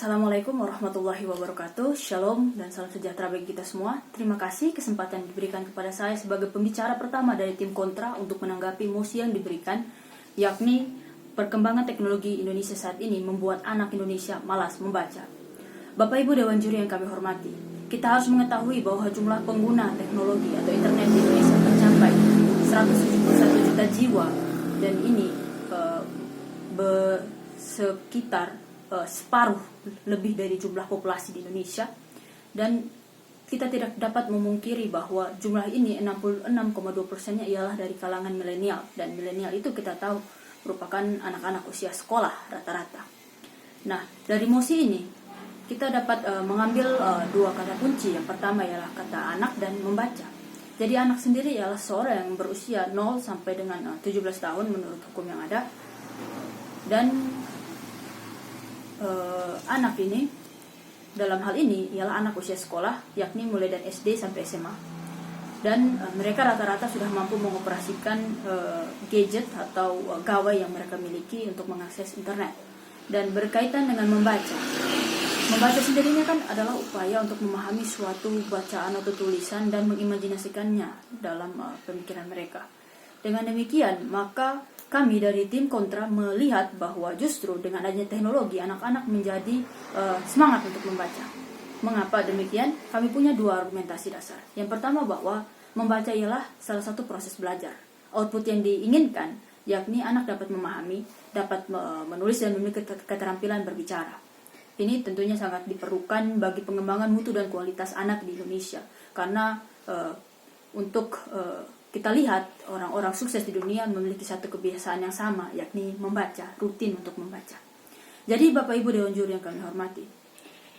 Assalamualaikum warahmatullahi wabarakatuh. Shalom dan salam sejahtera bagi kita semua. Terima kasih kesempatan diberikan kepada saya sebagai pembicara pertama dari tim kontra untuk menanggapi mosi yang diberikan, yakni perkembangan teknologi Indonesia saat ini membuat anak Indonesia malas membaca. Bapak Ibu Dewan Juri yang kami hormati, kita harus mengetahui bahwa jumlah pengguna teknologi atau internet di Indonesia mencapai 171 juta jiwa, dan ini sekitar separuh lebih dari jumlah populasi di Indonesia. Dan kita tidak dapat memungkiri bahwa jumlah ini 66,2%-nya ialah dari kalangan milenial, dan milenial itu kita tahu merupakan anak-anak usia sekolah rata-rata. Nah, dari mosi ini kita dapat mengambil dua kata kunci. Yang pertama ialah kata anak dan membaca. Jadi anak sendiri ialah seorang yang berusia 0 sampai dengan 17 tahun menurut hukum yang ada. Dan anak ini dalam hal ini ialah anak usia sekolah, yakni mulai dari SD sampai SMA. Dan mereka rata-rata sudah mampu mengoperasikan gadget atau gawai yang mereka miliki untuk mengakses internet. Dan berkaitan dengan membaca sendirinya kan adalah upaya untuk memahami suatu bacaan atau tulisan dan mengimajinasikannya dalam pemikiran mereka. Dengan demikian, maka kami dari tim kontra melihat bahwa justru dengan adanya teknologi, anak-anak menjadi semangat untuk membaca. Mengapa demikian? Kami punya dua argumentasi dasar. Yang pertama bahwa membaca ialah salah satu proses belajar. Output yang diinginkan yakni anak dapat memahami, dapat menulis dan memiliki keterampilan berbicara. Ini tentunya sangat diperlukan bagi pengembangan mutu dan kualitas anak di Indonesia. Karena untuk kita lihat orang-orang sukses di dunia memiliki satu kebiasaan yang sama, yakni membaca, rutin untuk membaca. Jadi Bapak Ibu Dewan Juri yang kami hormati,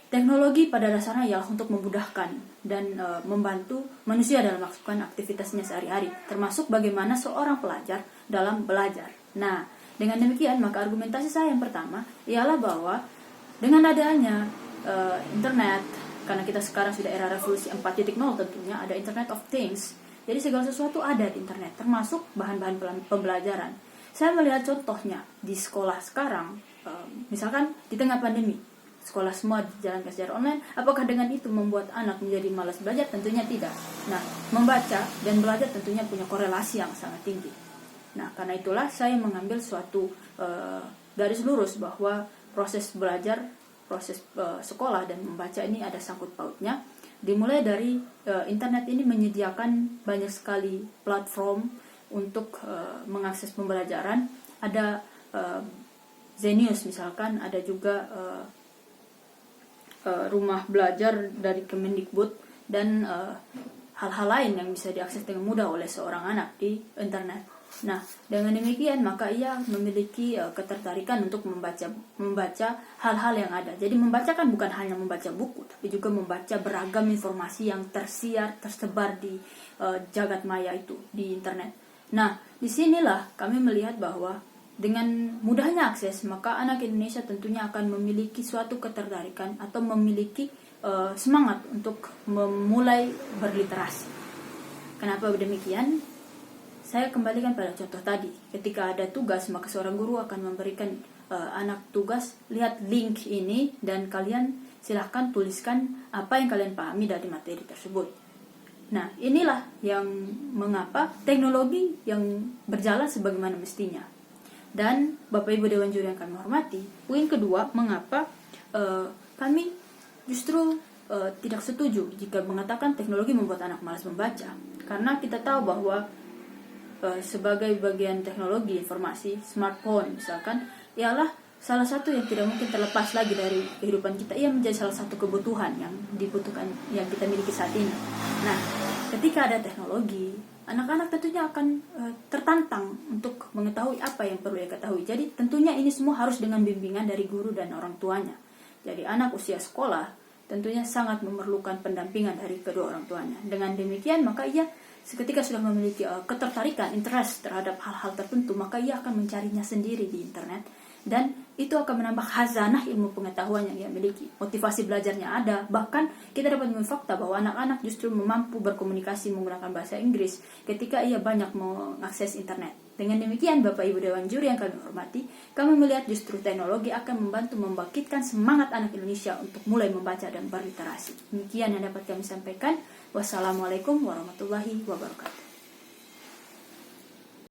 teknologi pada dasarnya ialah untuk memudahkan dan membantu manusia dalam melakukan aktivitasnya sehari-hari, termasuk bagaimana seorang pelajar dalam belajar. Nah, dengan demikian maka argumentasi saya yang pertama ialah bahwa dengan adanya internet, karena kita sekarang sudah era revolusi 4.0 tentunya, ada Internet of Things. Jadi segala sesuatu ada di internet, termasuk bahan-bahan pembelajaran. Saya melihat contohnya di sekolah sekarang, misalkan di tengah pandemi, sekolah semua dijalankan secara online. Apakah dengan itu membuat anak menjadi malas belajar? Tentunya tidak. Nah, membaca dan belajar tentunya punya korelasi yang sangat tinggi. Nah, karena itulah saya mengambil suatu garis lurus bahwa proses belajar, proses sekolah dan membaca ini ada sangkut pautnya. Dimulai dari internet ini menyediakan banyak sekali platform untuk mengakses pembelajaran. Ada Zenius misalkan, ada juga rumah belajar dari Kemendikbud, dan hal-hal lain yang bisa diakses dengan mudah oleh seorang anak di internet. Nah, dengan demikian maka ia memiliki ketertarikan untuk membaca hal-hal yang ada. Jadi membaca kan bukan hanya membaca buku, tapi juga membaca beragam informasi yang tersebar di jagat maya itu, di internet. Nah, disinilah kami melihat bahwa dengan mudahnya akses, maka anak Indonesia tentunya akan memiliki suatu ketertarikan atau memiliki semangat untuk memulai berliterasi. Kenapa demikian? Saya kembalikan pada contoh tadi. Ketika ada tugas, maka seorang guru akan memberikan anak tugas, lihat link ini dan kalian silahkan tuliskan apa yang kalian pahami dari materi tersebut. Nah, inilah yang mengapa teknologi yang berjalan sebagaimana mestinya. Dan Bapak Ibu Dewan Juri yang kami hormati, poin kedua, mengapa kami justru tidak setuju jika mengatakan teknologi membuat anak malas membaca. Karena kita tahu bahwa sebagai bagian teknologi informasi, smartphone misalkan ialah salah satu yang tidak mungkin terlepas lagi dari kehidupan kita. Ia menjadi salah satu kebutuhan yang dibutuhkan, yang kita miliki saat ini. Nah, ketika ada teknologi, anak-anak tentunya akan tertantang untuk mengetahui apa yang perlu dia ketahui. Jadi tentunya ini semua harus dengan bimbingan dari guru dan orang tuanya. Jadi anak usia sekolah tentunya sangat memerlukan pendampingan dari kedua orang tuanya. Dengan demikian maka ia ketika sudah memiliki ketertarikan, interest terhadap hal-hal tertentu, maka ia akan mencarinya sendiri di internet, dan itu akan menambah khazanah ilmu pengetahuan yang ia miliki. Motivasi belajarnya ada. Bahkan kita dapat memfakta bahwa anak-anak justru mampu berkomunikasi menggunakan bahasa Inggris ketika ia banyak mengakses internet. Dengan demikian, Bapak Ibu Dewan Juri yang kami hormati, kami melihat justru teknologi akan membantu membangkitkan semangat anak Indonesia untuk mulai membaca dan berliterasi. Demikian yang dapat kami sampaikan. Wassalamualaikum warahmatullahi wabarakatuh.